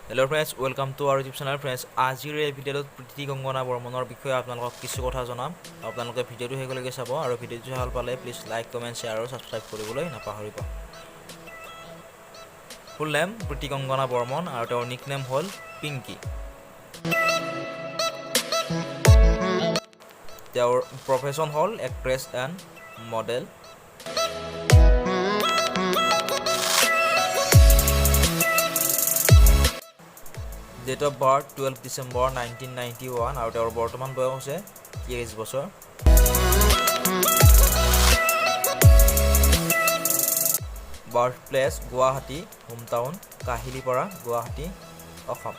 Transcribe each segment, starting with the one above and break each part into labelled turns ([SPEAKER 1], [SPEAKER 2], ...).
[SPEAKER 1] Hello friends, welcome to our YouTube channel friends. আজিৰ এই ভিডিঅ'ত প্ৰীতি কংগনা বৰ্মনৰ বিষয়ে আপোনালোকক কিছু কথা জনাম। আপোনালোকে ভিডিঅ'টো শেষলৈকে চাব আৰু ভিডিঅ'টো ভাল পালে প্লিজ লাইক, কমেন্ট, শ্বেয়াৰ আৰু সাবস্ক্ৰাইব কৰিবলৈ নাপাহৰিব। ফুল নেম প্ৰীতি কংগনা বৰ্মন আৰু তেওঁৰ নিকনেম হ'ল পিংকি। তেওঁৰ প্ৰফেশ্যন হ'ল actress and model. Date of birth 12 December 1991 আৰু তেওঁৰ বৰ্তমান বয়স হৈছে 23 বছৰ। Birth place Guwahati, home town Kahilipara, Guwahati, Assam.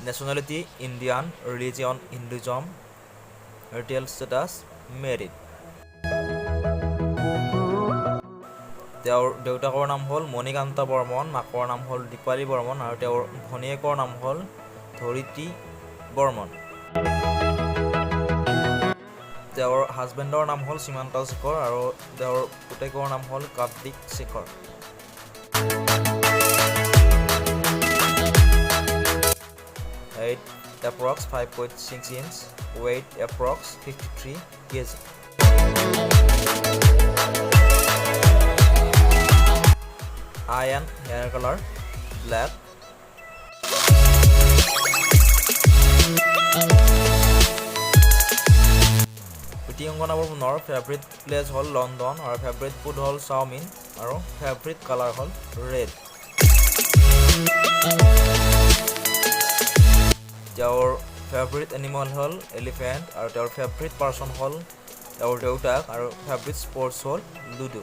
[SPEAKER 1] Nationality Indian, religion Hinduism, marital status married. তেওঁৰ দেউতাকৰ নাম হ'ল মণিকান্ত বৰ্মন, মাকৰ নাম হ'ল দীপালী বৰ্মন আৰু তেওঁৰ ভনীয়েকৰ নাম হ'ল ধৰিত্ৰী বৰ্মন। তেওঁৰ হাজবেণ্ডৰ নাম হ'ল সীমান্ত শেখৰ আৰু তেওঁৰ পুতেকৰ নাম হ'ল Kartik Shekhar. Height approx 5.6 inch, weight approx 53 kg. Eye and hair color black. প্ৰীতি কংগনা বৰ্মনৰ ফেভৰেট প্লেচ হ'ল লণ্ডন আৰু ফেভৰেট ফুড হ'ল চাওমিন আৰু ফেভৰেট কালাৰ হ'ল ৰেড। তেওঁৰ ফেভৰেট এনিমেল হ'ল এলিফেণ্ট আৰু তেওঁৰ ফেভৰেট পাৰ্চন হ'ল তেওঁৰ দেউতাক আৰু ফেভৰেট স্পৰ্টছ হ'ল লুডো।